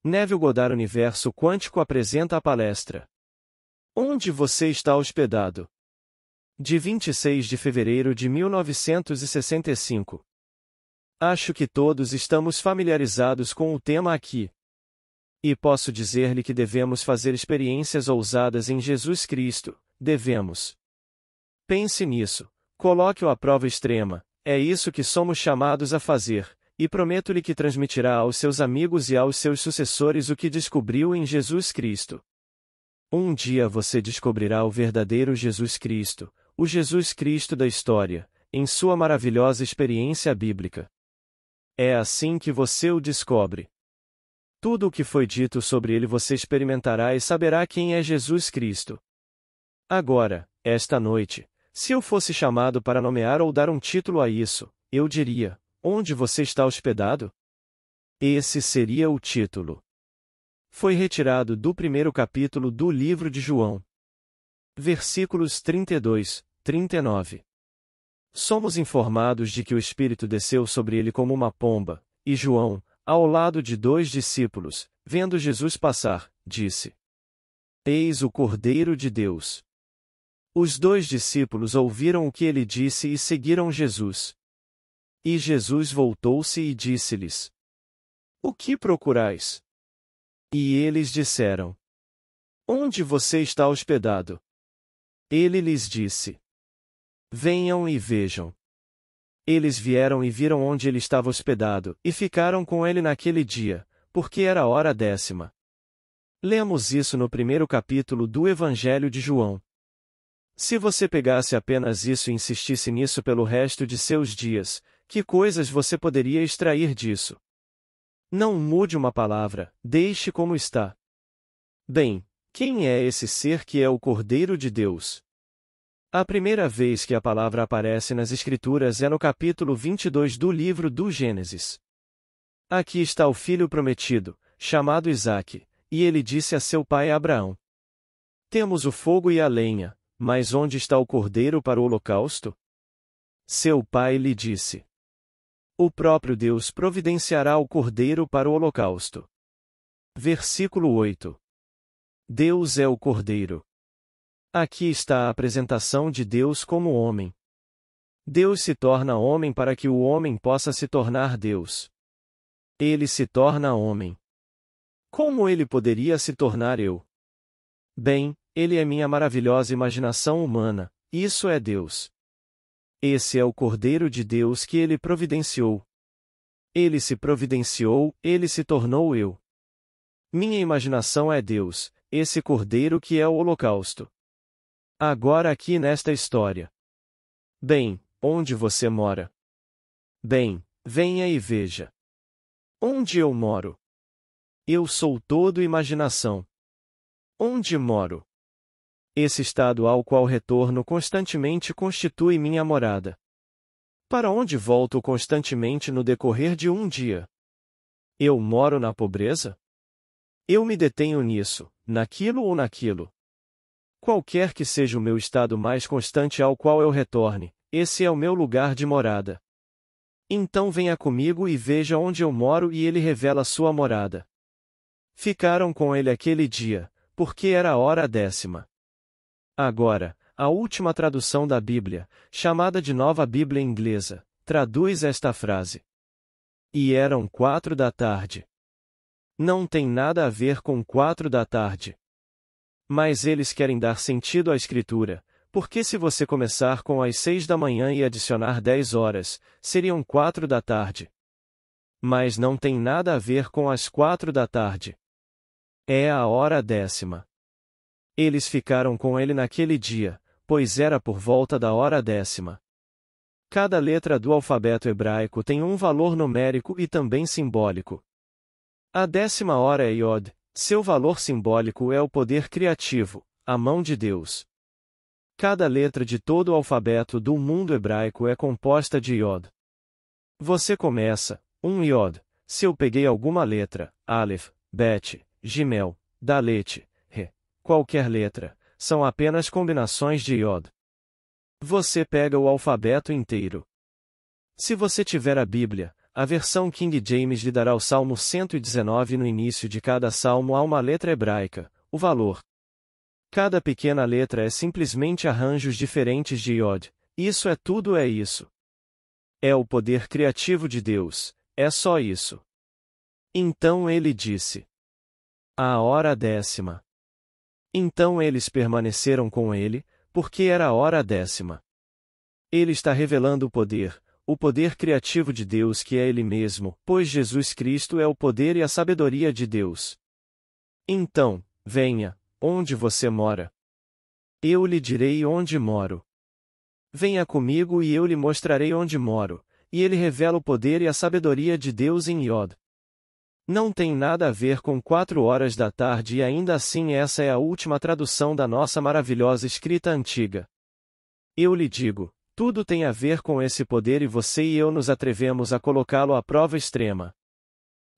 Neville Goddard Universo Quântico apresenta a palestra. Onde você está hospedado? De 26 de fevereiro de 1965. Acho que todos estamos familiarizados com o tema aqui. E posso dizer-lhe que devemos fazer experiências ousadas em Jesus Cristo, devemos. Pense nisso, coloque-o à prova extrema, é isso que somos chamados a fazer, e prometo-lhe que transmitirá aos seus amigos e aos seus sucessores o que descobriu em Jesus Cristo. Um dia você descobrirá o verdadeiro Jesus Cristo, o Jesus Cristo da história, em sua maravilhosa experiência bíblica. É assim que você o descobre. Tudo o que foi dito sobre ele você experimentará e saberá quem é Jesus Cristo. Agora, esta noite, se eu fosse chamado para nomear ou dar um título a isso, eu diria: onde você está hospedado? Esse seria o título. Foi retirado do primeiro capítulo do livro de João. Versículos 32, 39. Somos informados de que o Espírito desceu sobre ele como uma pomba, e João, ao lado de dois discípulos, vendo Jesus passar, disse: Eis o Cordeiro de Deus. Os dois discípulos ouviram o que ele disse e seguiram Jesus. E Jesus voltou-se e disse-lhes: O que procurais? E eles disseram: Onde você está hospedado? Ele lhes disse: Venham e vejam. Eles vieram e viram onde ele estava hospedado, e ficaram com ele naquele dia, porque era a hora 10ª. Lemos isso no primeiro capítulo do Evangelho de João. Se você pegasse apenas isso e insistisse nisso pelo resto de seus dias, que coisas você poderia extrair disso? Não mude uma palavra, deixe como está. Bem, quem é esse ser que é o Cordeiro de Deus? A primeira vez que a palavra aparece nas Escrituras é no capítulo 22 do livro do Gênesis. Aqui está o filho prometido, chamado Isaque, e ele disse a seu pai Abraão: Temos o fogo e a lenha, mas onde está o cordeiro para o holocausto? Seu pai lhe disse: O próprio Deus providenciará o cordeiro para o holocausto. Versículo 8. Deus é o cordeiro. Aqui está a apresentação de Deus como homem. Deus se torna homem para que o homem possa se tornar Deus. Ele se torna homem. Como ele poderia se tornar eu? Bem, ele é minha maravilhosa imaginação humana, isso é Deus. Esse é o Cordeiro de Deus que ele providenciou. Ele se providenciou, ele se tornou eu. Minha imaginação é Deus, esse Cordeiro que é o holocausto. Agora aqui nesta história. Bem, onde você mora? Bem, venha e veja. Onde eu moro? Eu sou todo imaginação. Onde moro? Esse estado ao qual retorno constantemente constitui minha morada. Para onde volto constantemente no decorrer de um dia? Eu moro na pobreza? Eu me detenho nisso, naquilo ou naquilo. Qualquer que seja o meu estado mais constante ao qual eu retorne, esse é o meu lugar de morada. Então venha comigo e veja onde eu moro e ele revela sua morada. Ficaram com ele aquele dia, porque era a hora 10ª. Agora, a última tradução da Bíblia, chamada de Nova Bíblia Inglesa, traduz esta frase: E eram 4 da tarde. Não tem nada a ver com 4 da tarde. Mas eles querem dar sentido à Escritura, porque se você começar com as 6 da manhã e adicionar 10 horas, seriam 4 da tarde. Mas não tem nada a ver com as 4 da tarde. É a hora 10ª. Eles ficaram com ele naquele dia, pois era por volta da hora 10ª. Cada letra do alfabeto hebraico tem um valor numérico e também simbólico. A 10ª hora é Yod, seu valor simbólico é o poder criativo, a mão de Deus. Cada letra de todo o alfabeto do mundo hebraico é composta de Yod. Você começa, um Yod, se eu peguei alguma letra, Aleph, Bet, Gimel, Dalet, qualquer letra, são apenas combinações de Yod. Você pega o alfabeto inteiro. Se você tiver a Bíblia, a versão King James lhe dará o Salmo 119 no início de cada salmo há uma letra hebraica, o valor. Cada pequena letra é simplesmente arranjos diferentes de Iod, isso é tudo é isso. É o poder criativo de Deus, é só isso. Então ele disse: a hora 10ª. Então eles permaneceram com ele, porque era a hora 10ª. Ele está revelando o poder criativo de Deus que é Ele mesmo, pois Jesus Cristo é o poder e a sabedoria de Deus. Então, venha, onde você mora. Eu lhe direi onde moro. Venha comigo e eu lhe mostrarei onde moro, e ele revela o poder e a sabedoria de Deus em Iod. Não tem nada a ver com 4 horas da tarde e ainda assim essa é a última tradução da nossa maravilhosa escrita antiga. Eu lhe digo, tudo tem a ver com esse poder e você e eu nos atrevemos a colocá-lo à prova extrema.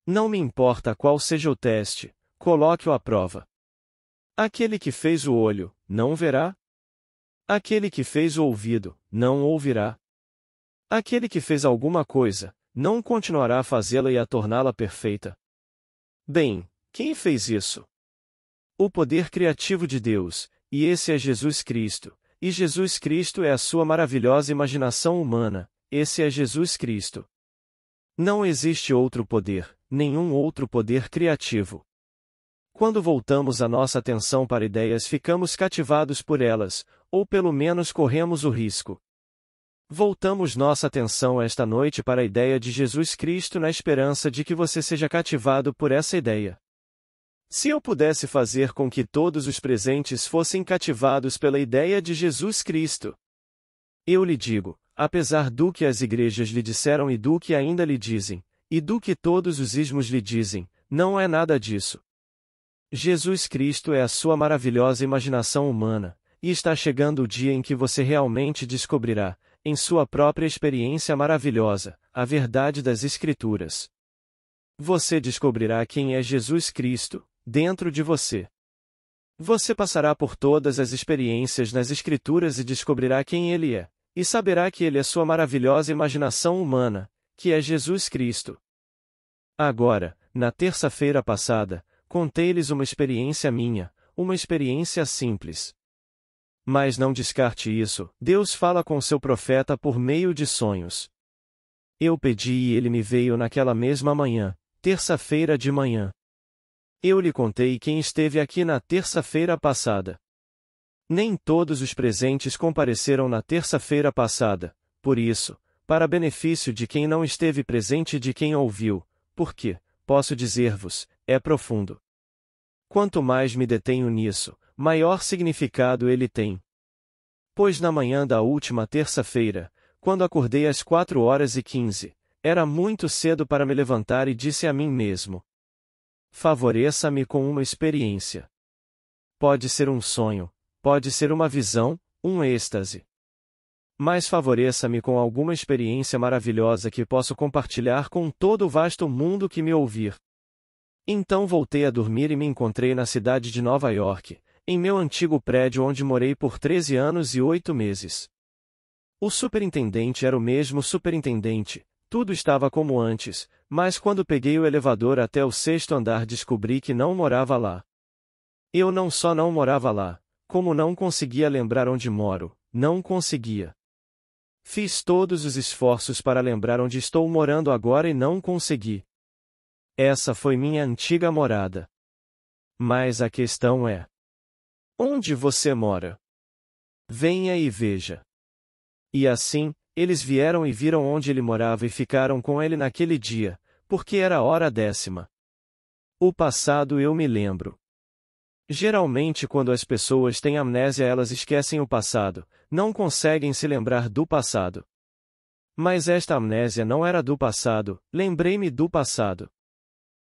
Não me importa qual seja o teste, coloque-o à prova. Aquele que fez o olho, não verá? Aquele que fez o ouvido, não ouvirá? Aquele que fez alguma coisa, não continuará a fazê-la e a torná-la perfeita? Bem, quem fez isso? O poder criativo de Deus, e esse é Jesus Cristo, e Jesus Cristo é a sua maravilhosa imaginação humana, esse é Jesus Cristo. Não existe outro poder, nenhum outro poder criativo. Quando voltamos a nossa atenção para ideias ficamos cativados por elas, ou pelo menos corremos o risco. Voltamos nossa atenção esta noite para a ideia de Jesus Cristo na esperança de que você seja cativado por essa ideia. Se eu pudesse fazer com que todos os presentes fossem cativados pela ideia de Jesus Cristo, eu lhe digo, apesar do que as igrejas lhe disseram e do que ainda lhe dizem, e do que todos os ismos lhe dizem, não é nada disso. Jesus Cristo é a sua maravilhosa imaginação humana, e está chegando o dia em que você realmente descobrirá, em sua própria experiência maravilhosa, a verdade das Escrituras. Você descobrirá quem é Jesus Cristo, dentro de você. Você passará por todas as experiências nas Escrituras e descobrirá quem Ele é, e saberá que Ele é sua maravilhosa imaginação humana, que é Jesus Cristo. Agora, na terça-feira passada, contei-lhes uma experiência minha, uma experiência simples. Mas não descarte isso, Deus fala com seu profeta por meio de sonhos. Eu pedi e ele me veio naquela mesma manhã, terça-feira de manhã. Eu lhe contei quem esteve aqui na terça-feira passada. Nem todos os presentes compareceram na terça-feira passada, por isso, para benefício de quem não esteve presente e de quem ouviu, porque, posso dizer-vos, é profundo. Quanto mais me detenho nisso, maior significado ele tem. Pois na manhã da última terça-feira, quando acordei às 4h15, era muito cedo para me levantar e disse a mim mesmo: favoreça-me com uma experiência. Pode ser um sonho, pode ser uma visão, um êxtase. Mas favoreça-me com alguma experiência maravilhosa que posso compartilhar com todo o vasto mundo que me ouvir. Então voltei a dormir e me encontrei na cidade de Nova York, em meu antigo prédio onde morei por 13 anos e 8 meses. O superintendente era o mesmo superintendente, tudo estava como antes, mas quando peguei o elevador até o 6º andar descobri que não morava lá. Eu não só não morava lá, como não conseguia lembrar onde moro, não conseguia. Fiz todos os esforços para lembrar onde estou morando agora e não consegui. Essa foi minha antiga morada. Mas a questão é: onde você mora? Venha e veja. E assim, eles vieram e viram onde ele morava e ficaram com ele naquele dia, porque era a hora 10ª. O passado eu me lembro. Geralmente quando as pessoas têm amnésia elas esquecem o passado, não conseguem se lembrar do passado. Mas esta amnésia não era do passado, lembrei-me do passado.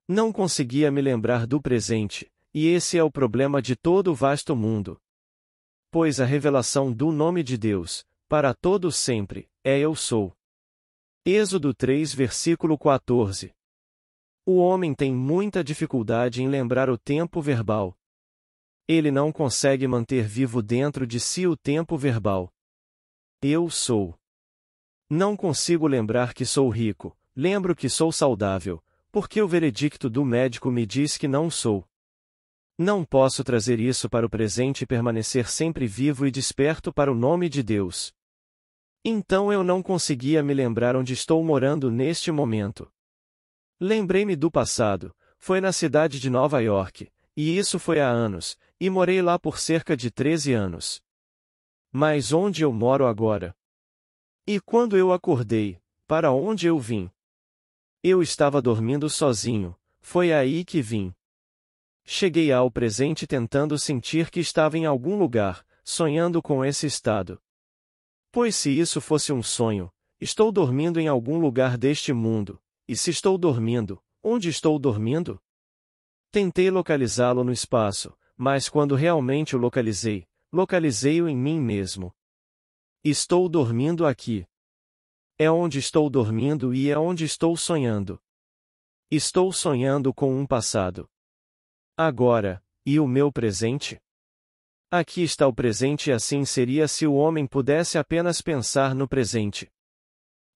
Não conseguia me lembrar do presente, e esse é o problema de todo o vasto mundo. Pois a revelação do nome de Deus, para todo sempre, é Eu Sou. Êxodo 3 versículo 14. O homem tem muita dificuldade em lembrar o tempo verbal. Ele não consegue manter vivo dentro de si o tempo verbal. Eu sou. Não consigo lembrar que sou rico, lembro que sou saudável, porque o veredicto do médico me diz que não sou. Não posso trazer isso para o presente e permanecer sempre vivo e desperto para o nome de Deus. Então eu não conseguia me lembrar onde estou morando neste momento. Lembrei-me do passado, foi na cidade de Nova York, e isso foi há anos, e morei lá por cerca de 13 anos. Mas onde eu moro agora? E quando eu acordei, para onde eu vim? Eu estava dormindo sozinho, foi aí que vim. Cheguei ao presente tentando sentir que estava em algum lugar, sonhando com esse estado. Pois se isso fosse um sonho, estou dormindo em algum lugar deste mundo, e se estou dormindo, onde estou dormindo? Tentei localizá-lo no espaço, mas quando realmente o localizei-o em mim mesmo. Estou dormindo aqui. É onde estou dormindo e é onde estou sonhando. Estou sonhando com um passado. Agora, e o meu presente? Aqui está o presente e assim seria se o homem pudesse apenas pensar no presente.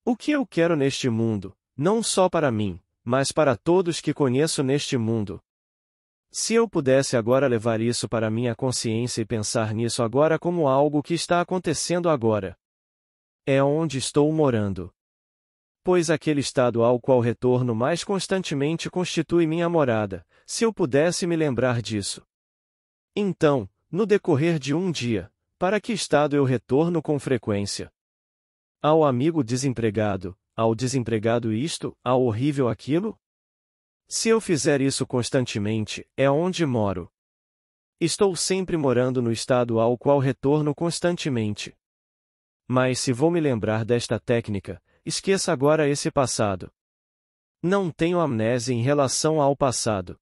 O que eu quero neste mundo, não só para mim, mas para todos que conheço neste mundo. Se eu pudesse agora levar isso para minha consciência e pensar nisso agora como algo que está acontecendo agora. É onde estou morando. Pois aquele estado ao qual retorno mais constantemente constitui minha morada, se eu pudesse me lembrar disso. Então, no decorrer de um dia, para que estado eu retorno com frequência? Ao amigo desempregado, ao desempregado isto, ao horrível aquilo? Se eu fizer isso constantemente, é onde moro. Estou sempre morando no estado ao qual retorno constantemente. Mas se vou me lembrar desta técnica, esqueça agora esse passado. Não tenho amnésia em relação ao passado.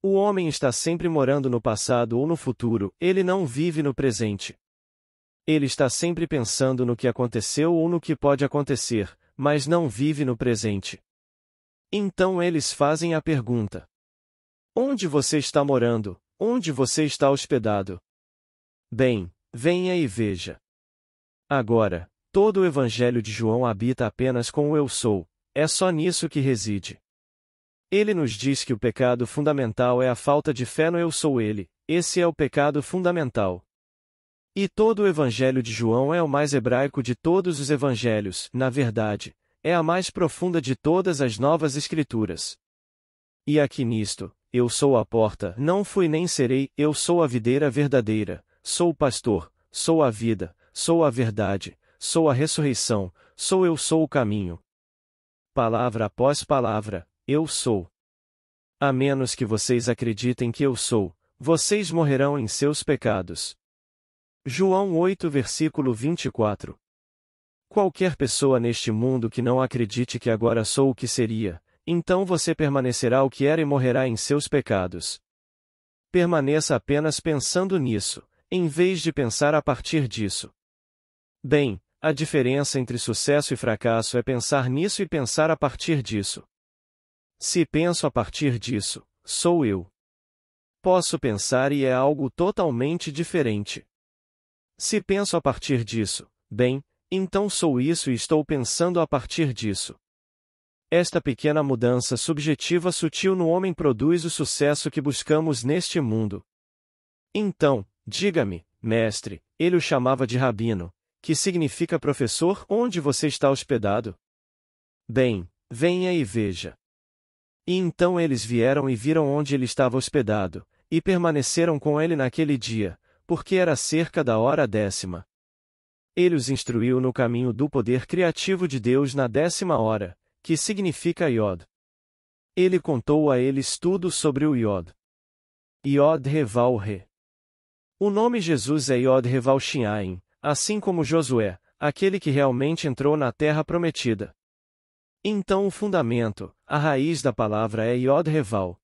O homem está sempre morando no passado ou no futuro, ele não vive no presente. Ele está sempre pensando no que aconteceu ou no que pode acontecer, mas não vive no presente. Então eles fazem a pergunta: onde você está morando? Onde você está hospedado? Bem, venha e veja. Agora, todo o Evangelho de João habita apenas com o eu sou, é só nisso que reside. Ele nos diz que o pecado fundamental é a falta de fé no eu sou ele, esse é o pecado fundamental. E todo o Evangelho de João é o mais hebraico de todos os evangelhos, na verdade, é a mais profunda de todas as novas escrituras. E aqui nisto, eu sou a porta, não fui nem serei, eu sou a videira verdadeira, sou o pastor, sou a vida, sou a verdade, sou a ressurreição, eu sou o caminho. Palavra após palavra, eu sou. A menos que vocês acreditem que eu sou, vocês morrerão em seus pecados. João 8 versículo 24. Qualquer pessoa neste mundo que não acredite que agora sou o que seria, então você permanecerá o que era e morrerá em seus pecados. Permaneça apenas pensando nisso, em vez de pensar a partir disso. Bem, a diferença entre sucesso e fracasso é pensar nisso e pensar a partir disso. Se penso a partir disso, sou eu. Posso pensar e é algo totalmente diferente. Se penso a partir disso, bem, então sou isso e estou pensando a partir disso. Esta pequena mudança subjetiva sutil no homem produz o sucesso que buscamos neste mundo. Então, diga-me, mestre, ele o chamava de rabino, que significa professor, onde você está hospedado? Bem, venha e veja. E então eles vieram e viram onde ele estava hospedado, e permaneceram com ele naquele dia, porque era cerca da hora 10ª. Ele os instruiu no caminho do poder criativo de Deus na 10ª hora, que significa Yod. Ele contou a eles tudo sobre o Yod. Yod Reval Re. O nome Jesus é Yod Reval Shin'ain, assim como Josué, aquele que realmente entrou na terra prometida. Então o fundamento, a raiz da palavra é Yod Reval.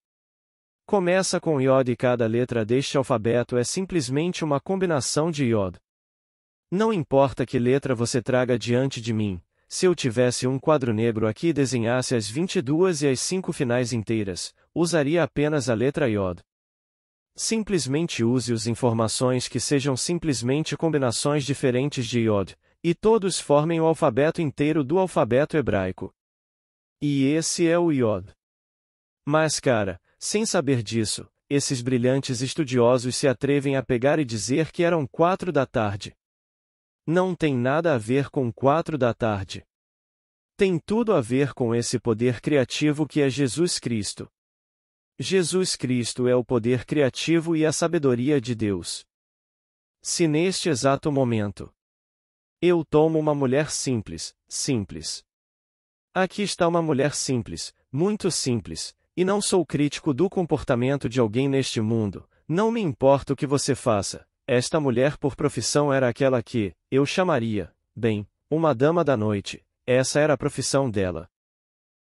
Começa com Yod e cada letra deste alfabeto é simplesmente uma combinação de Yod. Não importa que letra você traga diante de mim, se eu tivesse um quadro negro aqui e desenhasse as 22 e as 5 finais inteiras, usaria apenas a letra Yod. Simplesmente use as informações que sejam simplesmente combinações diferentes de Yod, e todos formem o alfabeto inteiro do alfabeto hebraico. E esse é o Iod. Mas cara, sem saber disso, esses brilhantes estudiosos se atrevem a pegar e dizer que eram 4 da tarde. Não tem nada a ver com 4 da tarde. Tem tudo a ver com esse poder criativo que é Jesus Cristo. Jesus Cristo é o poder criativo e a sabedoria de Deus. Se neste exato momento eu tomo uma mulher simples, Aqui está uma mulher simples, muito simples, e não sou crítico do comportamento de alguém neste mundo, não me importa o que você faça. Esta mulher por profissão era aquela que, eu chamaria, bem, uma dama da noite, essa era a profissão dela.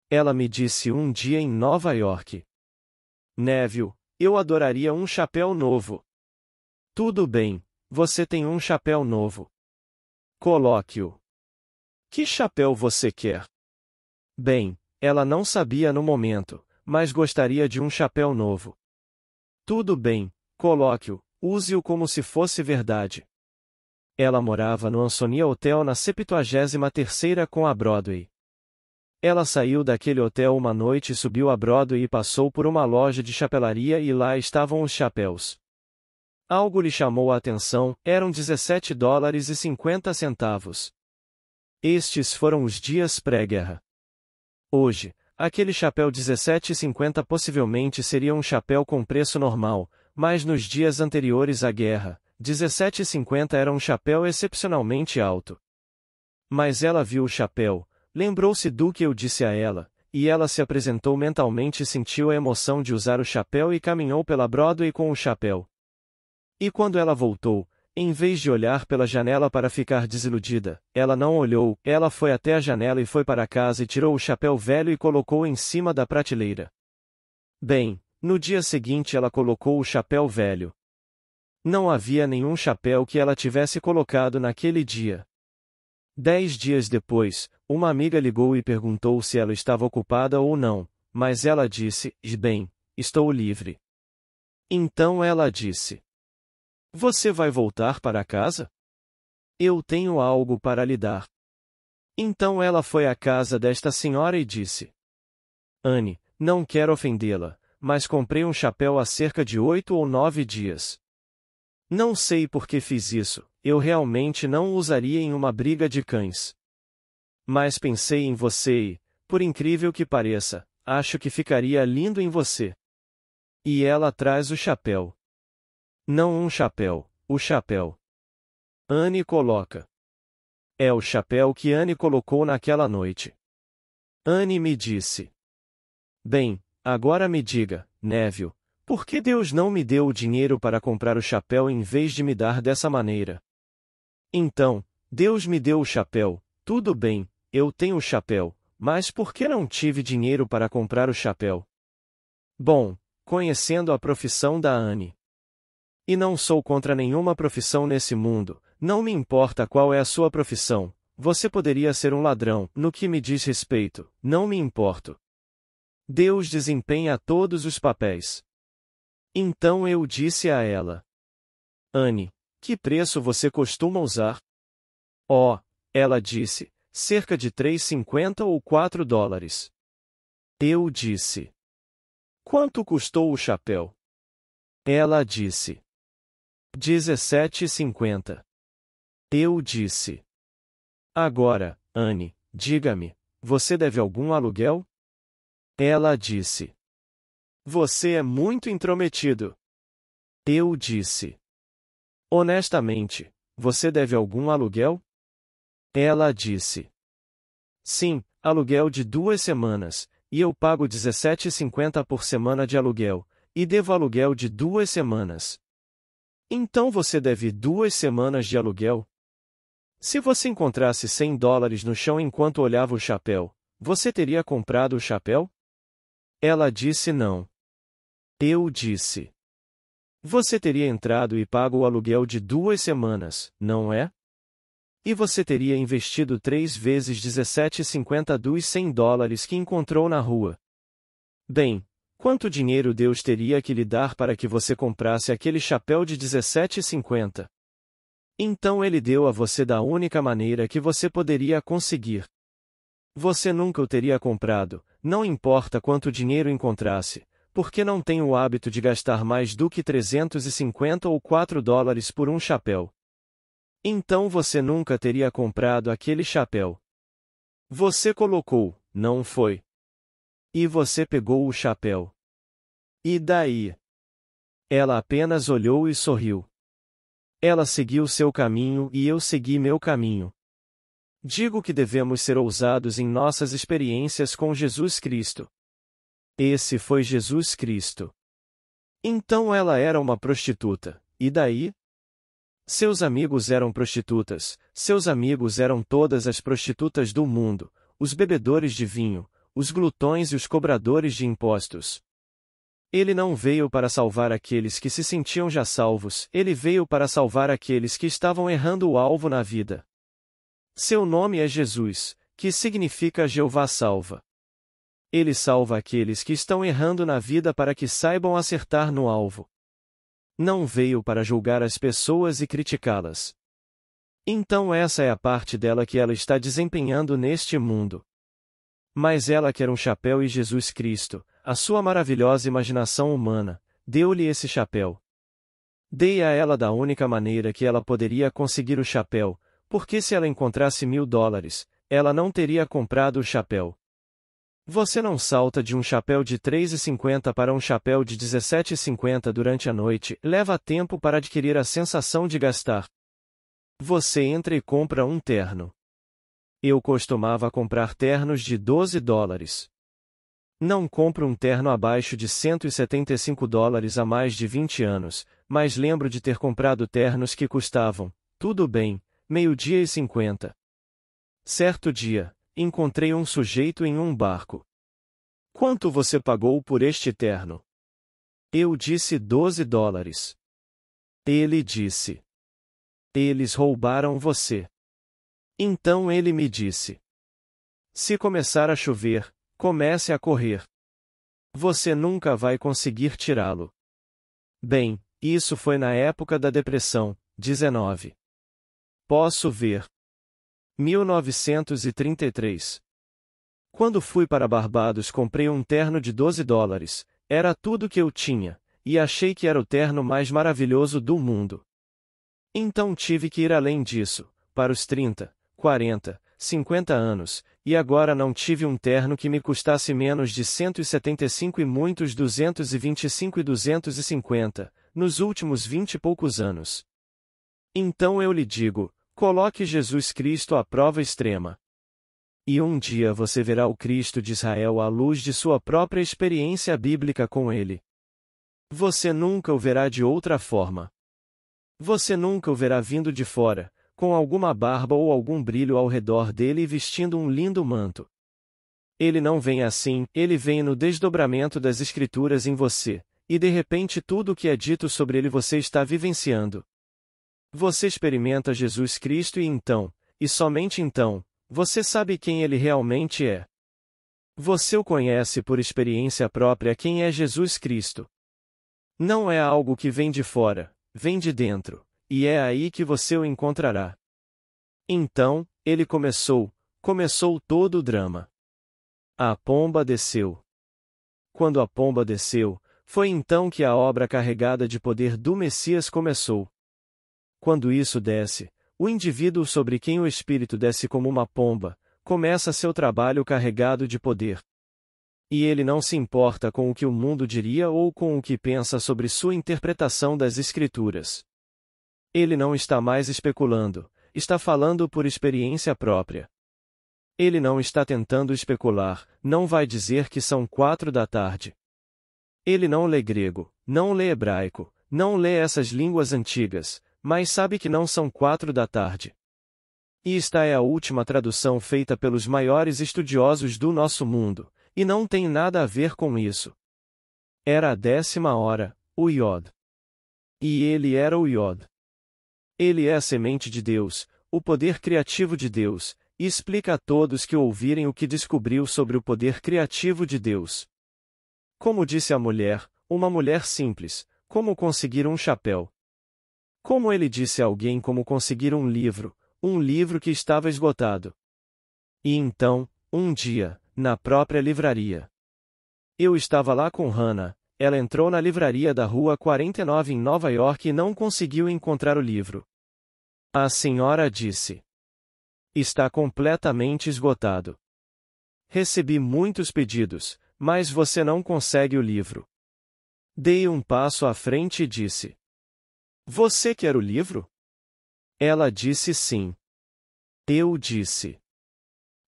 Ela me disse um dia em Nova York: Neville, eu adoraria um chapéu novo. Tudo bem, você tem um chapéu novo. Coloque-o. Que chapéu você quer? Bem, ela não sabia no momento, mas gostaria de um chapéu novo. Tudo bem, coloque-o, use-o como se fosse verdade. Ela morava no Ansonia Hotel na 73ª com a Broadway. Ela saiu daquele hotel uma noite e subiu a Broadway e passou por uma loja de chapelaria e lá estavam os chapéus. Algo lhe chamou a atenção, eram $17,50. Estes foram os dias pré-guerra. Hoje, aquele chapéu $17,50 possivelmente seria um chapéu com preço normal, mas nos dias anteriores à guerra, $17,50 era um chapéu excepcionalmente alto. Mas ela viu o chapéu, lembrou-se do que eu disse a ela, e ela se apresentou mentalmente e sentiu a emoção de usar o chapéu e caminhou pela Broadway com o chapéu. E quando ela voltou, em vez de olhar pela janela para ficar desiludida, ela não olhou, ela foi até a janela e foi para casa e tirou o chapéu velho e colocou em cima da prateleira. Bem, no dia seguinte ela colocou o chapéu velho. Não havia nenhum chapéu que ela tivesse colocado naquele dia. 10 dias depois, uma amiga ligou e perguntou se ela estava ocupada ou não, mas ela disse: bem, estou livre. Então ela disse: Você vai voltar para casa? Eu tenho algo para lhe dar. Então ela foi à casa desta senhora e disse: Anne, não quero ofendê-la, mas comprei um chapéu há cerca de 8 ou 9 dias. Não sei por que fiz isso, eu realmente não o usaria em uma briga de cães. Mas pensei em você e, por incrível que pareça, acho que ficaria lindo em você. E ela traz o chapéu. Não um chapéu, o chapéu. Anne coloca. É o chapéu que Anne colocou naquela noite. Anne me disse: Bem, agora me diga, Neville, por que Deus não me deu o dinheiro para comprar o chapéu em vez de me dar dessa maneira? Então, Deus me deu o chapéu, tudo bem, eu tenho o chapéu, mas por que não tive dinheiro para comprar o chapéu? Bom, conhecendo a profissão da Anne. E não sou contra nenhuma profissão nesse mundo, não me importa qual é a sua profissão, você poderia ser um ladrão, no que me diz respeito, não me importo. Deus desempenha todos os papéis. Então eu disse a ela: Anne, que preço você costuma usar? Oh, ela disse, cerca de $3,50 ou $4. Eu disse: Quanto custou o chapéu? Ela disse: $17,50. Eu disse: Agora, Anne, diga-me, você deve algum aluguel? Ela disse: Você é muito intrometido. Eu disse: Honestamente, você deve algum aluguel? Ela disse: Sim, aluguel de 2 semanas, e eu pago $17,50 por semana de aluguel, e devo aluguel de 2 semanas. Então você deve 2 semanas de aluguel? Se você encontrasse $100 no chão enquanto olhava o chapéu, você teria comprado o chapéu? Ela disse não. Eu disse: Você teria entrado e pago o aluguel de 2 semanas, não é? E você teria investido 3 vezes $17,50 dos $100 que encontrou na rua. Bem, quanto dinheiro Deus teria que lhe dar para que você comprasse aquele chapéu de $17,50? Então ele deu a você da única maneira que você poderia conseguir. Você nunca o teria comprado, não importa quanto dinheiro encontrasse, porque não tenho o hábito de gastar mais do que 350 ou 4 dólares por um chapéu. Então você nunca teria comprado aquele chapéu. Você colocou, não foi? E você pegou o chapéu. E daí? Ela apenas olhou e sorriu. Ela seguiu seu caminho e eu segui meu caminho. Digo que devemos ser ousados em nossas experiências com Jesus Cristo. Esse foi Jesus Cristo. Então ela era uma prostituta, e daí? Seus amigos eram prostitutas, seus amigos eram todas as prostitutas do mundo, os bebedores de vinho, os glutões e os cobradores de impostos. Ele não veio para salvar aqueles que se sentiam já salvos, ele veio para salvar aqueles que estavam errando o alvo na vida. Seu nome é Jesus, que significa Jeová salva. Ele salva aqueles que estão errando na vida para que saibam acertar no alvo. Não veio para julgar as pessoas e criticá-las. Então essa é a parte dela que ela está desempenhando neste mundo. Mas ela quer um chapéu e Jesus Cristo, a sua maravilhosa imaginação humana, deu-lhe esse chapéu. Dei a ela da única maneira que ela poderia conseguir o chapéu, porque se ela encontrasse $1000, ela não teria comprado o chapéu. Você não salta de um chapéu de 3,50 para um chapéu de 17,50 durante a noite, leva tempo para adquirir a sensação de gastar. Você entra e compra um terno. Eu costumava comprar ternos de $12. Não compro um terno abaixo de $175 há mais de 20 anos, mas lembro de ter comprado ternos que custavam, tudo bem, $12,50. Certo dia, encontrei um sujeito em um barco. Quanto você pagou por este terno? Eu disse $12. Ele disse: eles roubaram você. Então ele me disse: se começar a chover, comece a correr. Você nunca vai conseguir tirá-lo. Bem, isso foi na época da Depressão, 19. Posso ver. 1933. Quando fui para Barbados comprei um terno de $12, era tudo que eu tinha, e achei que era o terno mais maravilhoso do mundo. Então tive que ir além disso, para os 30, 40, 50 anos, e agora não tive um terno que me custasse menos de 175 e muitos 225 e 250, nos últimos 20 e poucos anos. Então eu lhe digo, coloque Jesus Cristo à prova extrema. E um dia você verá o Cristo de Israel à luz de sua própria experiência bíblica com ele. Você nunca o verá de outra forma. Você nunca o verá vindo de fora, com alguma barba ou algum brilho ao redor dele e vestindo um lindo manto. Ele não vem assim, ele vem no desdobramento das Escrituras em você, e de repente tudo o que é dito sobre ele você está vivenciando. Você experimenta Jesus Cristo e então, e somente então, você sabe quem ele realmente é. Você o conhece por experiência própria quem é Jesus Cristo. Não é algo que vem de fora, vem de dentro, e é aí que você o encontrará. Então, ele começou todo o drama. A pomba desceu. Quando a pomba desceu, foi então que a obra carregada de poder do Messias começou. Quando isso desce, o indivíduo sobre quem o Espírito desce como uma pomba, começa seu trabalho carregado de poder. E ele não se importa com o que o mundo diria ou com o que pensa sobre sua interpretação das Escrituras. Ele não está mais especulando, está falando por experiência própria. Ele não está tentando especular, não vai dizer que são 4 da tarde. Ele não lê grego, não lê hebraico, não lê essas línguas antigas, mas sabe que não são 4 da tarde. E esta é a última tradução feita pelos maiores estudiosos do nosso mundo, e não tem nada a ver com isso. Era a 10ª hora, o Iod. E ele era o Iod. Ele é a semente de Deus, o poder criativo de Deus, e explica a todos que ouvirem o que descobriu sobre o poder criativo de Deus. Como disse a mulher, uma mulher simples, como conseguir um chapéu. Como ele disse a alguém como conseguir um livro que estava esgotado. E então, um dia, na própria livraria. Eu estava lá com Hannah, ela entrou na livraria da Rua 49 em Nova York e não conseguiu encontrar o livro. A senhora disse: está completamente esgotado. Recebi muitos pedidos, mas você não consegue o livro. Dei um passo à frente e disse: você quer o livro? Ela disse sim. Eu disse: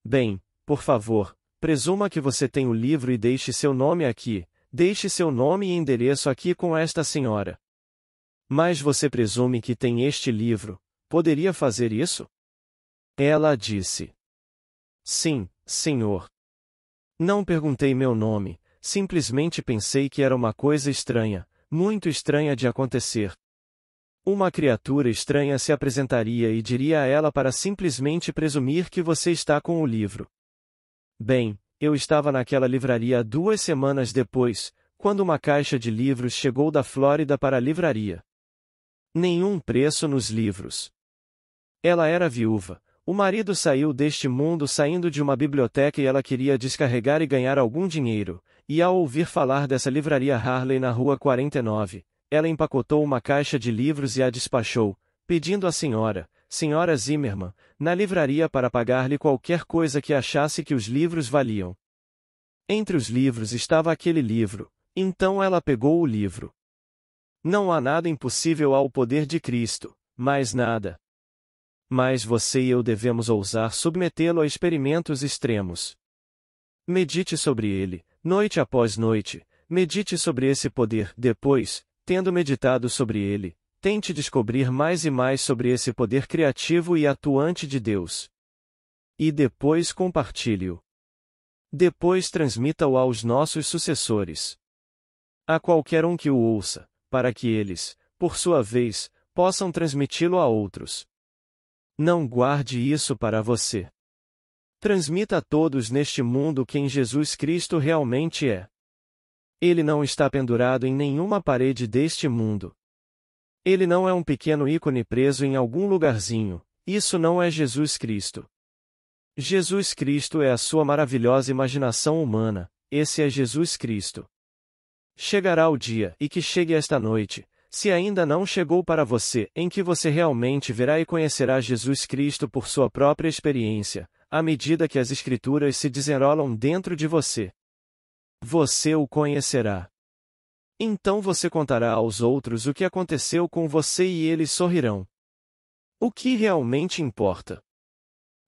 bem, por favor, presuma que você tem o livro e deixe seu nome aqui, deixe seu nome e endereço aqui com esta senhora. Mas você presume que tem este livro, poderia fazer isso? Ela disse: sim, senhor. Não perguntei meu nome, simplesmente pensei que era uma coisa estranha, muito estranha de acontecer. Uma criatura estranha se apresentaria e diria a ela para simplesmente presumir que você está com o livro. Bem, eu estava naquela livraria 2 semanas depois, quando uma caixa de livros chegou da Flórida para a livraria. Nenhum preço nos livros. Ela era viúva, o marido saiu deste mundo saindo de uma biblioteca e ela queria descarregar e ganhar algum dinheiro, e ao ouvir falar dessa livraria Harley na Rua 49, ela empacotou uma caixa de livros e a despachou, pedindo à senhora Zimmermann, na livraria para pagar-lhe qualquer coisa que achasse que os livros valiam. Entre os livros estava aquele livro, então ela pegou o livro. Não há nada impossível ao poder de Cristo, mais nada. Mas você e eu devemos ousar submetê-lo a experimentos extremos. Medite sobre ele, noite após noite, medite sobre esse poder, depois, tendo meditado sobre ele, tente descobrir mais e mais sobre esse poder criativo e atuante de Deus. E depois compartilhe-o. Depois transmita-o aos nossos sucessores. A qualquer um que o ouça, para que eles, por sua vez, possam transmiti-lo a outros. Não guarde isso para você. Transmita a todos neste mundo quem Jesus Cristo realmente é. Ele não está pendurado em nenhuma parede deste mundo. Ele não é um pequeno ícone preso em algum lugarzinho, isso não é Jesus Cristo. Jesus Cristo é a sua maravilhosa imaginação humana, esse é Jesus Cristo. Chegará o dia, e que chegue esta noite, se ainda não chegou para você, em que você realmente verá e conhecerá Jesus Cristo por sua própria experiência, à medida que as Escrituras se desenrolam dentro de você. Você o conhecerá. Então você contará aos outros o que aconteceu com você e eles sorrirão. O que realmente importa?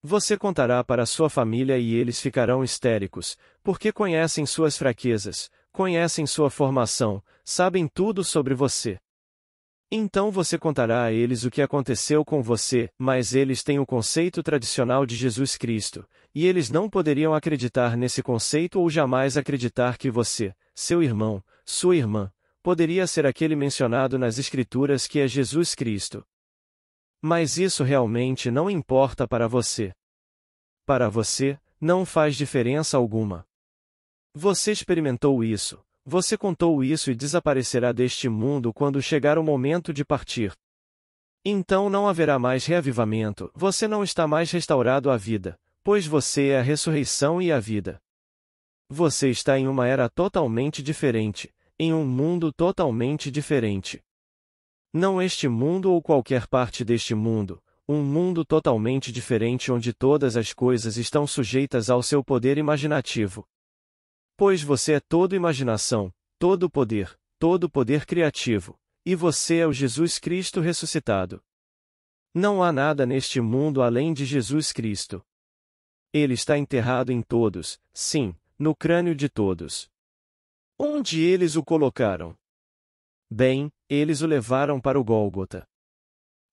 Você contará para sua família e eles ficarão histéricos, porque conhecem suas fraquezas, conhecem sua formação, sabem tudo sobre você. Então você contará a eles o que aconteceu com você, mas eles têm o conceito tradicional de Jesus Cristo, e eles não poderiam acreditar nesse conceito ou jamais acreditar que você, seu irmão, sua irmã, poderia ser aquele mencionado nas Escrituras que é Jesus Cristo. Mas isso realmente não importa para você. Para você, não faz diferença alguma. Você experimentou isso. Você contou isso e desaparecerá deste mundo quando chegar o momento de partir. Então não haverá mais reavivamento, você não está mais restaurado à vida, pois você é a ressurreição e a vida. Você está em uma era totalmente diferente, em um mundo totalmente diferente. Não este mundo ou qualquer parte deste mundo, um mundo totalmente diferente onde todas as coisas estão sujeitas ao seu poder imaginativo. Pois você é todo imaginação, todo poder criativo, e você é o Jesus Cristo ressuscitado. Não há nada neste mundo além de Jesus Cristo. Ele está enterrado em todos, sim, no crânio de todos. Onde eles o colocaram? Bem, eles o levaram para o Gólgota.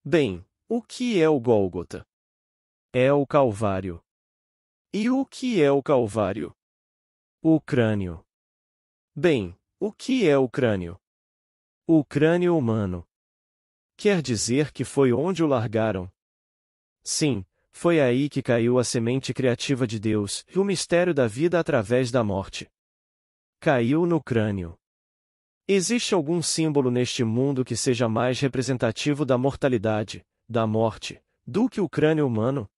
Bem, o que é o Gólgota? É o Calvário. E o que é o Calvário? O crânio. Bem, o que é o crânio? O crânio humano. Quer dizer que foi onde o largaram? Sim, foi aí que caiu a semente criativa de Deus, e o mistério da vida através da morte. Caiu no crânio. Existe algum símbolo neste mundo que seja mais representativo da mortalidade, da morte, do que o crânio humano?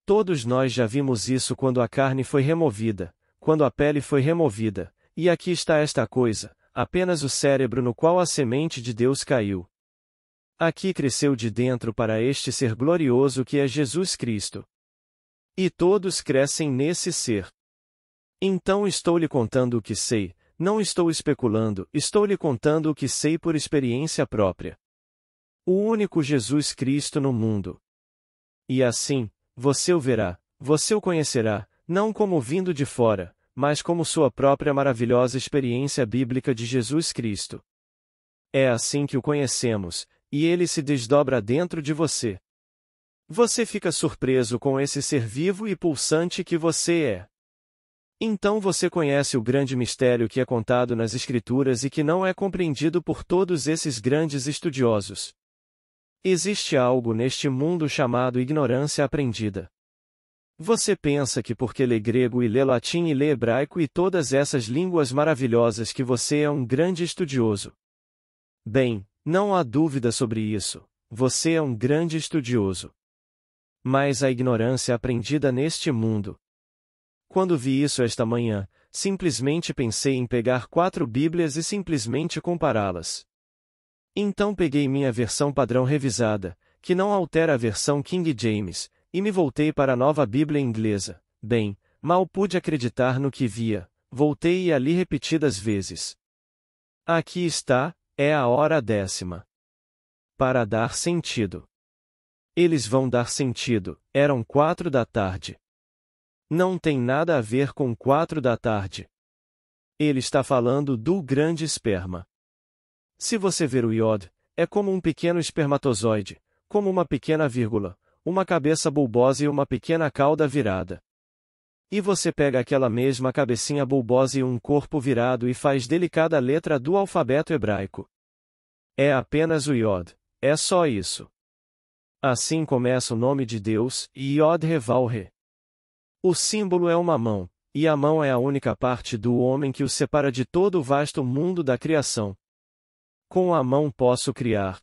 Todos nós já vimos isso quando a carne foi removida, quando a pele foi removida, e aqui está esta coisa, apenas o cérebro no qual a semente de Deus caiu. Aqui cresceu de dentro para este ser glorioso que é Jesus Cristo. E todos crescem nesse ser. Então estou lhe contando o que sei, não estou especulando, estou lhe contando o que sei por experiência própria. O único Jesus Cristo no mundo. E assim, você o verá, você o conhecerá, não como vindo de fora, mas como sua própria maravilhosa experiência bíblica de Jesus Cristo. É assim que o conhecemos, e ele se desdobra dentro de você. Você fica surpreso com esse ser vivo e pulsante que você é. Então você conhece o grande mistério que é contado nas Escrituras e que não é compreendido por todos esses grandes estudiosos. Existe algo neste mundo chamado ignorância aprendida. Você pensa que porque lê grego e lê latim e lê hebraico e todas essas línguas maravilhosas que você é um grande estudioso. Bem, não há dúvida sobre isso, você é um grande estudioso. Mas a ignorância aprendida neste mundo. Quando vi isso esta manhã, simplesmente pensei em pegar 4 Bíblias e simplesmente compará-las. Então peguei minha versão padrão revisada, que não altera a versão King James, e me voltei para a nova Bíblia inglesa. Bem, mal pude acreditar no que via, voltei e a li repetidas vezes. Aqui está, é a hora 10ª. Para dar sentido. Eles vão dar sentido, eram 4 da tarde. Não tem nada a ver com 4 da tarde. Ele está falando do grande esperma. Se você ver o iod, é como um pequeno espermatozoide, como uma pequena vírgula, uma cabeça bulbosa e uma pequena cauda virada. E você pega aquela mesma cabecinha bulbosa e um corpo virado e faz dele cada letra do alfabeto hebraico. É apenas o iod, é só isso. Assim começa o nome de Deus, Yod Reval Re. O símbolo é uma mão, e a mão é a única parte do homem que o separa de todo o vasto mundo da criação. Com a mão posso criar.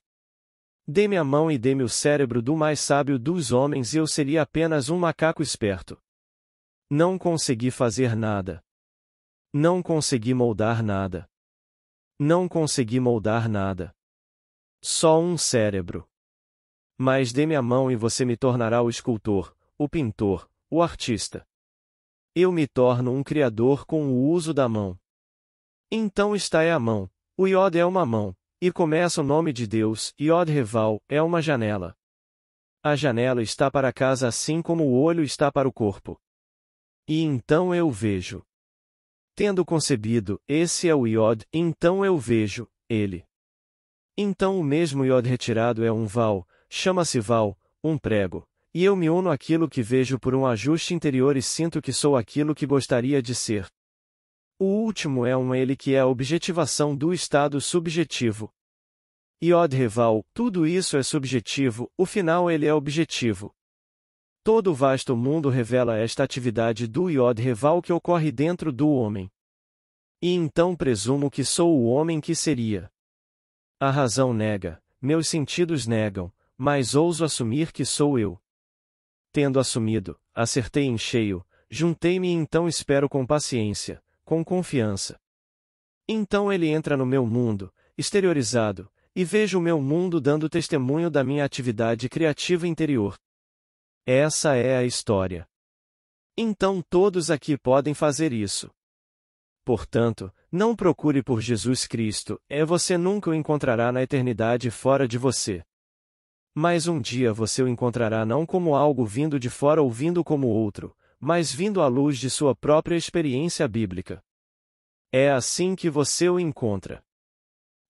Dê-me a mão e dê-me o cérebro do mais sábio dos homens e eu seria apenas um macaco esperto. Não consegui fazer nada. Não consegui moldar nada. Não consegui moldar nada. Só um cérebro. Mas dê-me a mão e você me tornará o escultor, o pintor, o artista. Eu me torno um criador com o uso da mão. Então está é a mão. O Iod é uma mão, e começa o nome de Deus, Yod Reval, é uma janela. A janela está para a casa assim como o olho está para o corpo. E então eu vejo. Tendo concebido, esse é o Iod, então eu vejo, ele. Então o mesmo Iod retirado é um Val, chama-se Val, um prego, e eu me uno àquilo que vejo por um ajuste interior e sinto que sou aquilo que gostaria de ser. O último é um ele que é a objetivação do estado subjetivo. Yod Reval, tudo isso é subjetivo, o final ele é objetivo. Todo o vasto mundo revela esta atividade do Yod Reval que ocorre dentro do homem. E então presumo que sou o homem que seria. A razão nega, meus sentidos negam, mas ouso assumir que sou eu. Tendo assumido, acertei em cheio, juntei-me e então espero com paciência, com confiança. Então ele entra no meu mundo, exteriorizado, e vejo o meu mundo dando testemunho da minha atividade criativa interior. Essa é a história. Então todos aqui podem fazer isso. Portanto, não procure por Jesus Cristo, você nunca o encontrará na eternidade fora de você. Mas um dia você o encontrará não como algo vindo de fora ou vindo como outro, mas vindo à luz de sua própria experiência bíblica. É assim que você o encontra.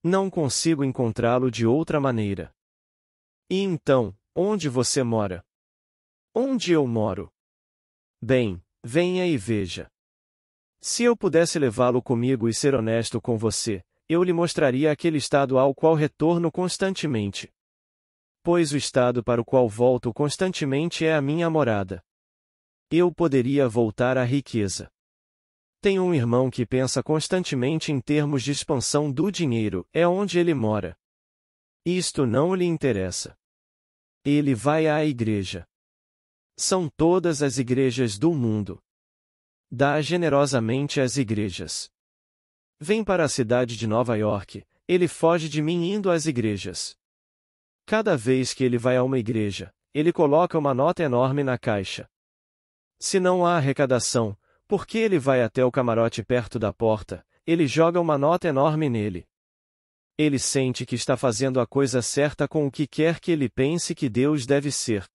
Não consigo encontrá-lo de outra maneira. E então, onde você mora? Onde eu moro? Bem, venha e veja. Se eu pudesse levá-lo comigo e ser honesto com você, eu lhe mostraria aquele estado ao qual retorno constantemente. Pois o estado para o qual volto constantemente é a minha morada. Eu poderia voltar à riqueza. Tenho um irmão que pensa constantemente em termos de expansão do dinheiro, é onde ele mora. Isto não lhe interessa. Ele vai à igreja. São todas as igrejas do mundo. Dá generosamente às igrejas. Vem para a cidade de Nova York, ele foge de mim indo às igrejas. Cada vez que ele vai a uma igreja, ele coloca uma nota enorme na caixa. Se não há arrecadação, porque ele vai até o camarote perto da porta, ele joga uma nota enorme nele. Ele sente que está fazendo a coisa certa com o que quer que ele pense que Deus deve ser.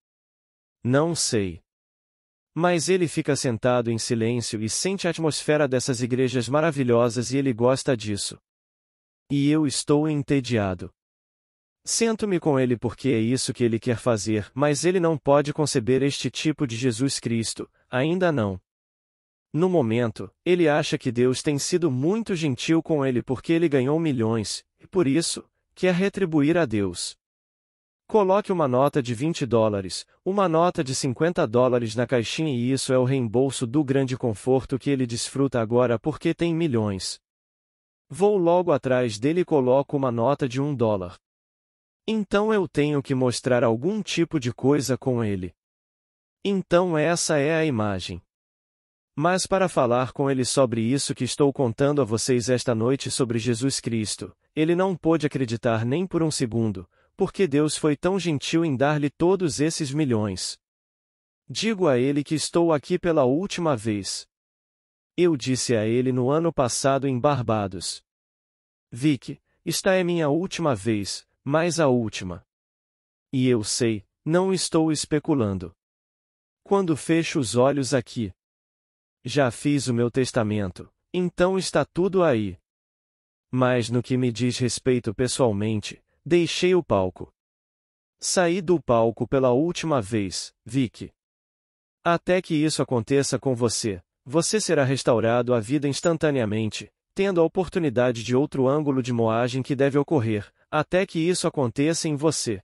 Não sei. Mas ele fica sentado em silêncio e sente a atmosfera dessas igrejas maravilhosas e ele gosta disso. E eu estou entediado. Sento-me com ele porque é isso que ele quer fazer, mas ele não pode conceber este tipo de Jesus Cristo, ainda não. No momento, ele acha que Deus tem sido muito gentil com ele porque ele ganhou milhões, e por isso, quer retribuir a Deus. Coloque uma nota de $20, uma nota de $50 na caixinha e isso é o reembolso do grande conforto que ele desfruta agora porque tem milhões. Vou logo atrás dele e coloco uma nota de $1. Então eu tenho que mostrar algum tipo de coisa com ele. Então essa é a imagem. Mas para falar com ele sobre isso que estou contando a vocês esta noite sobre Jesus Cristo, ele não pôde acreditar nem por um segundo, porque Deus foi tão gentil em dar-lhe todos esses milhões. Digo a ele que estou aqui pela última vez. Eu disse a ele no ano passado em Barbados. Vic, esta é minha última vez, mas a última. E eu sei, não estou especulando. Quando fecho os olhos aqui, já fiz o meu testamento, então está tudo aí. Mas no que me diz respeito pessoalmente, deixei o palco. Saí do palco pela última vez, Vic. Até que isso aconteça com você, você será restaurado à vida instantaneamente, tendo a oportunidade de outro ângulo de moagem que deve ocorrer, até que isso aconteça em você.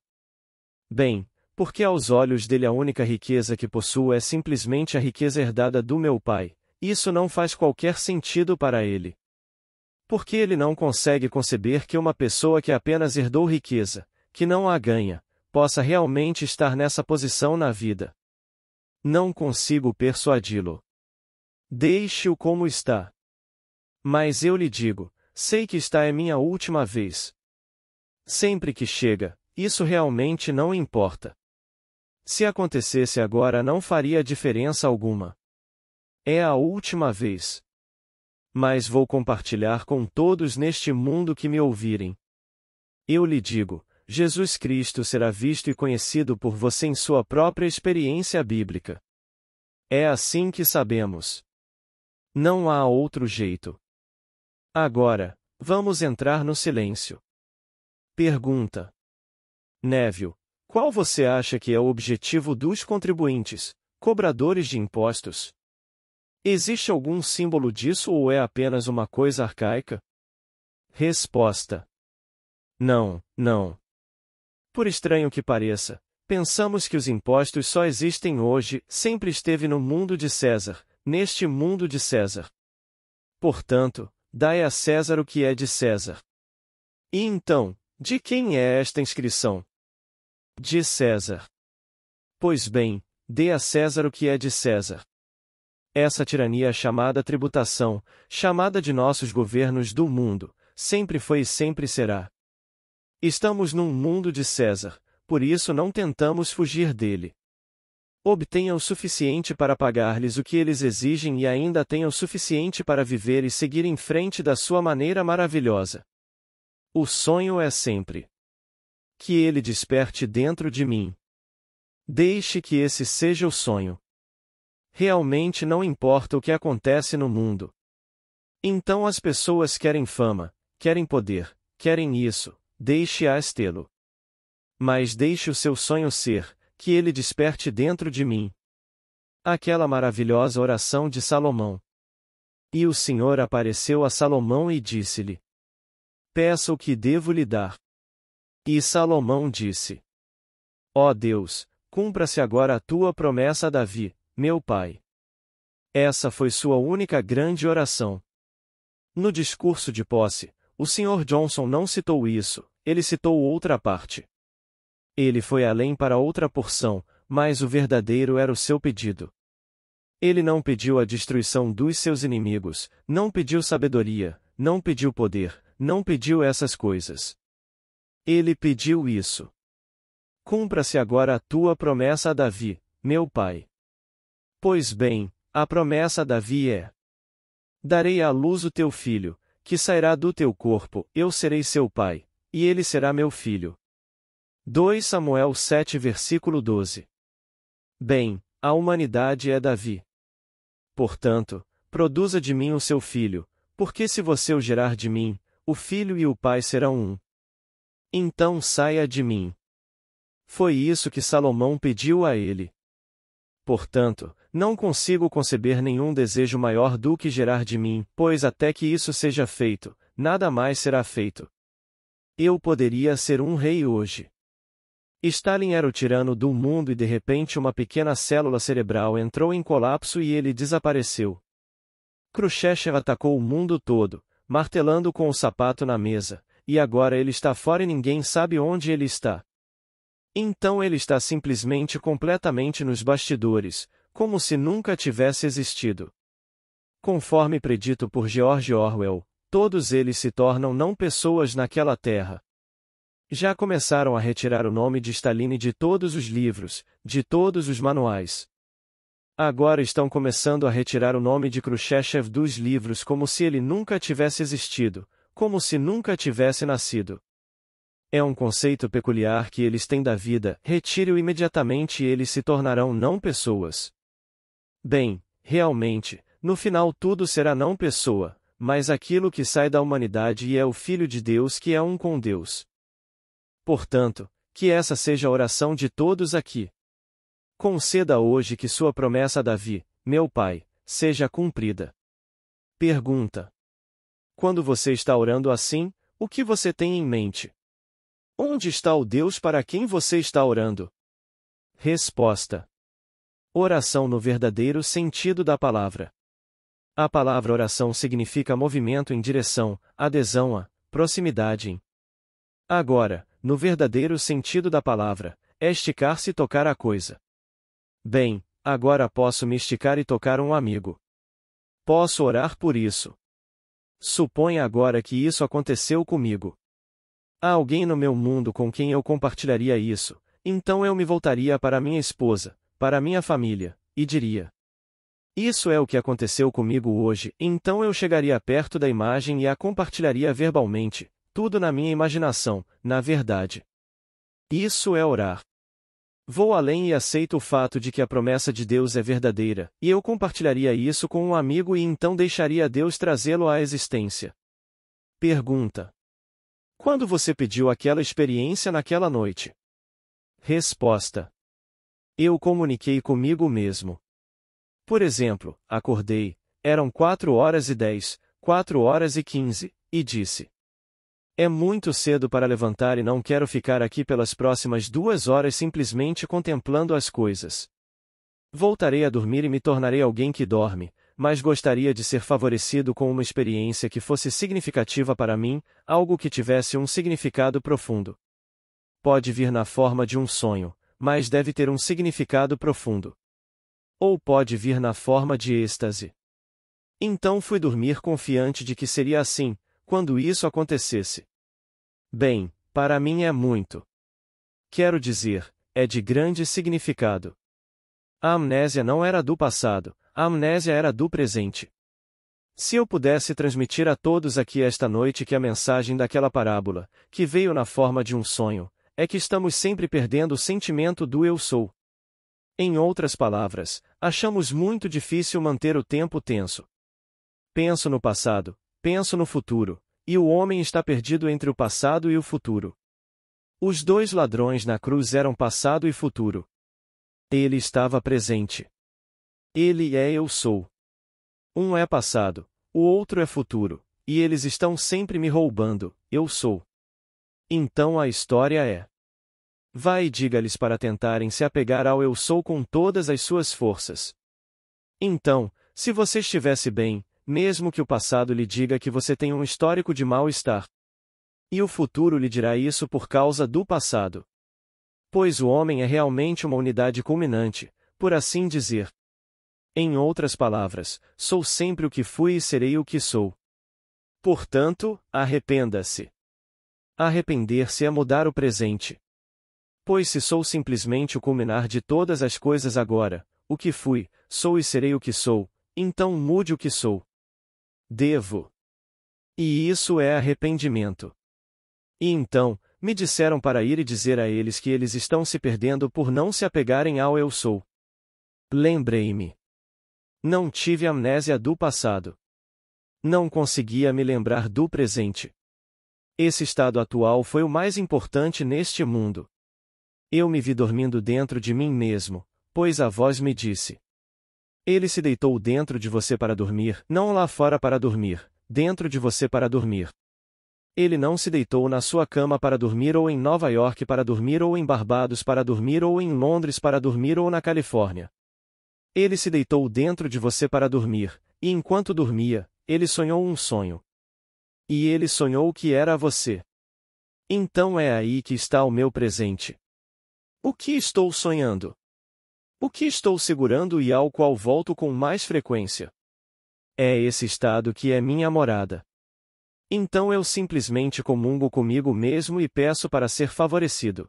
Bem, porque aos olhos dele a única riqueza que possuo é simplesmente a riqueza herdada do meu pai, isso não faz qualquer sentido para ele. Porque ele não consegue conceber que uma pessoa que apenas herdou riqueza, que não a ganha, possa realmente estar nessa posição na vida. Não consigo persuadi-lo. Deixe-o como está. Mas eu lhe digo, sei que esta é minha última vez. Sempre que chega, isso realmente não importa. Se acontecesse agora não faria diferença alguma. É a última vez. Mas vou compartilhar com todos neste mundo que me ouvirem. Eu lhe digo, Jesus Cristo será visto e conhecido por você em sua própria experiência bíblica. É assim que sabemos. Não há outro jeito. Agora, vamos entrar no silêncio. Pergunta. Neville, qual você acha que é o objetivo dos contribuintes, cobradores de impostos? Existe algum símbolo disso ou é apenas uma coisa arcaica? Resposta. Não, não. Por estranho que pareça, pensamos que os impostos só existem hoje, sempre esteve no mundo de César, neste mundo de César. Portanto, dai a César o que é de César. E então, de quem é esta inscrição? De César. Pois bem, dê a César o que é de César. Essa tirania chamada tributação, chamada de nossos governos do mundo, sempre foi e sempre será. Estamos num mundo de César, por isso não tentamos fugir dele. Obtenha o suficiente para pagar-lhes o que eles exigem e ainda tenha o suficiente para viver e seguir em frente da sua maneira maravilhosa. O sonho é sempre que ele desperte dentro de mim. Deixe que esse seja o sonho. Realmente não importa o que acontece no mundo. Então as pessoas querem fama, querem poder, querem isso, deixe-as tê-lo. Mas deixe o seu sonho ser, que ele desperte dentro de mim. Aquela maravilhosa oração de Salomão. E o Senhor apareceu a Salomão e disse-lhe: Peça o que devo lhe dar. E Salomão disse: Ó Deus, cumpra-se agora a tua promessa a Davi, meu pai. Essa foi sua única grande oração. No discurso de posse, o Sr. Johnson não citou isso, ele citou outra parte. Ele foi além para outra porção, mas o verdadeiro era o seu pedido. Ele não pediu a destruição dos seus inimigos, não pediu sabedoria, não pediu poder, não pediu essas coisas. Ele pediu isso. Cumpra-se agora a tua promessa a Davi, meu pai. Pois bem, a promessa a Davi é: darei à luz o teu filho, que sairá do teu corpo, eu serei seu pai, e ele será meu filho. 2 Samuel 7 versículo 12. Bem, a humanidade é Davi. Portanto, produza de mim o seu filho, porque se você o gerar de mim, o filho e o pai serão um. Então saia de mim. Foi isso que Salomão pediu a ele. Portanto, não consigo conceber nenhum desejo maior do que gerar de mim, pois até que isso seja feito, nada mais será feito. Eu poderia ser um rei hoje. Stalin era o tirano do mundo e de repente uma pequena célula cerebral entrou em colapso e ele desapareceu. Khrushchev atacou o mundo todo, martelando com o sapato na mesa, e agora ele está fora e ninguém sabe onde ele está. Então ele está simplesmente completamente nos bastidores, como se nunca tivesse existido. Conforme predito por George Orwell, todos eles se tornam não pessoas naquela terra. Já começaram a retirar o nome de Stalin de todos os livros, de todos os manuais. Agora estão começando a retirar o nome de Khrushchev dos livros como se ele nunca tivesse existido, como se nunca tivesse nascido. É um conceito peculiar que eles têm da vida, retire-o imediatamente e eles se tornarão não pessoas. Bem, realmente, no final tudo será não pessoa, mas aquilo que sai da humanidade e é o Filho de Deus que é um com Deus. Portanto, que essa seja a oração de todos aqui. Conceda hoje que sua promessa a Davi, meu pai, seja cumprida. Pergunta: quando você está orando assim, o que você tem em mente? Onde está o Deus para quem você está orando? Resposta: oração no verdadeiro sentido da palavra. A palavra oração significa movimento em direção, adesão a, proximidade em. Agora, no verdadeiro sentido da palavra, é esticar-se e tocar a coisa. Bem, agora posso me esticar e tocar um amigo. Posso orar por isso. Suponha agora que isso aconteceu comigo. Há alguém no meu mundo com quem eu compartilharia isso, então eu me voltaria para minha esposa, para minha família, e diria: isso é o que aconteceu comigo hoje, então eu chegaria perto da imagem e a compartilharia verbalmente, tudo na minha imaginação, na verdade. Isso é orar. Vou além e aceito o fato de que a promessa de Deus é verdadeira, e eu compartilharia isso com um amigo e então deixaria Deus trazê-lo à existência. Pergunta: quando você pediu aquela experiência naquela noite? Resposta: eu comuniquei comigo mesmo. Por exemplo, acordei, eram 4h10, 4h15, e disse: é muito cedo para levantar e não quero ficar aqui pelas próximas 2 horas simplesmente contemplando as coisas. Voltarei a dormir e me tornarei alguém que dorme, mas gostaria de ser favorecido com uma experiência que fosse significativa para mim, algo que tivesse um significado profundo. Pode vir na forma de um sonho, mas deve ter um significado profundo. Ou pode vir na forma de êxtase. Então fui dormir confiante de que seria assim, quando isso acontecesse. Bem, para mim é muito. Quero dizer, é de grande significado. A amnésia não era do passado, a amnésia era do presente. Se eu pudesse transmitir a todos aqui esta noite que a mensagem daquela parábola, que veio na forma de um sonho, é que estamos sempre perdendo o sentimento do eu sou. Em outras palavras, achamos muito difícil manter o tempo tenso. Penso no passado, penso no futuro, e o homem está perdido entre o passado e o futuro. Os 2 ladrões na cruz eram passado e futuro. Ele estava presente. Ele é eu sou. Um é passado, o outro é futuro, e eles estão sempre me roubando, eu sou. Então a história é: vá e diga-lhes para tentarem se apegar ao eu sou com todas as suas forças. Então, se você estivesse bem, mesmo que o passado lhe diga que você tem um histórico de mal-estar. E o futuro lhe dirá isso por causa do passado. Pois o homem é realmente uma unidade culminante, por assim dizer. Em outras palavras, sou sempre o que fui e serei o que sou. Portanto, arrependa-se. Arrepender-se é mudar o presente. Pois se sou simplesmente o culminar de todas as coisas agora, o que fui, sou e serei o que sou, então mude o que sou. Devo. E isso é arrependimento. E então, me disseram para ir e dizer a eles que eles estão se perdendo por não se apegarem ao eu sou. Lembrei-me. Não tive amnésia do passado. Não conseguia me lembrar do presente. Esse estado atual foi o mais importante neste mundo. Eu me vi dormindo dentro de mim mesmo, pois a voz me disse: ele se deitou dentro de você para dormir, não lá fora para dormir, dentro de você para dormir. Ele não se deitou na sua cama para dormir ou em Nova York para dormir ou em Barbados para dormir ou em Londres para dormir ou na Califórnia. Ele se deitou dentro de você para dormir, e enquanto dormia, ele sonhou um sonho. E ele sonhou que era você. Então é aí que está o meu presente. O que estou sonhando? O que estou segurando e ao qual volto com mais frequência? É esse estado que é minha morada. Então eu simplesmente comungo comigo mesmo e peço para ser favorecido.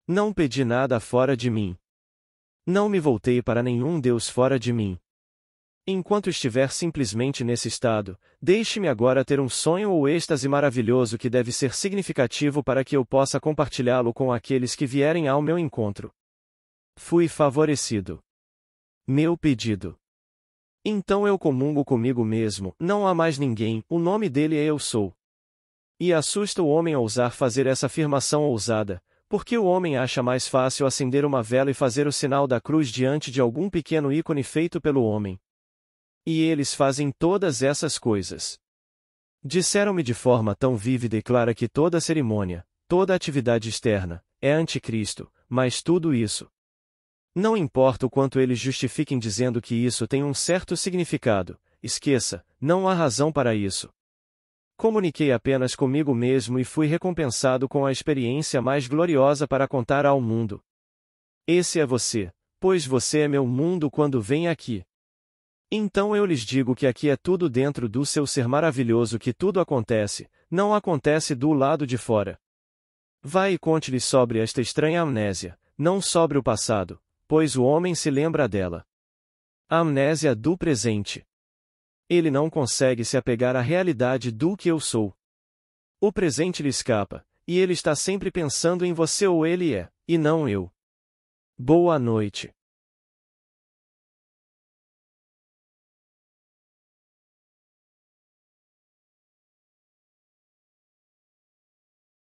Não pedi nada fora de mim. Não me voltei para nenhum Deus fora de mim. Enquanto estiver simplesmente nesse estado, deixe-me agora ter um sonho ou êxtase maravilhoso que deve ser significativo para que eu possa compartilhá-lo com aqueles que vierem ao meu encontro. Fui favorecido. Meu pedido. Então eu comungo comigo mesmo, não há mais ninguém, o nome dele é Eu Sou. E assusta o homem ousar fazer essa afirmação ousada, porque o homem acha mais fácil acender uma vela e fazer o sinal da cruz diante de algum pequeno ícone feito pelo homem. E eles fazem todas essas coisas. Disseram-me de forma tão vívida e clara que toda cerimônia, toda atividade externa, é anticristo, mas tudo isso. Não importa o quanto eles justifiquem dizendo que isso tem um certo significado, esqueça, não há razão para isso. Comuniquei apenas comigo mesmo e fui recompensado com a experiência mais gloriosa para contar ao mundo. Esse é você, pois você é meu mundo quando vem aqui. Então eu lhes digo que aqui é tudo dentro do seu ser maravilhoso que tudo acontece, não acontece do lado de fora. Vai e conte-lhes sobre esta estranha amnésia, não sobre o passado, pois o homem se lembra dela. A amnésia do presente. Ele não consegue se apegar à realidade do que eu sou. O presente lhe escapa, e ele está sempre pensando em você ou ele é, e não eu. Boa noite.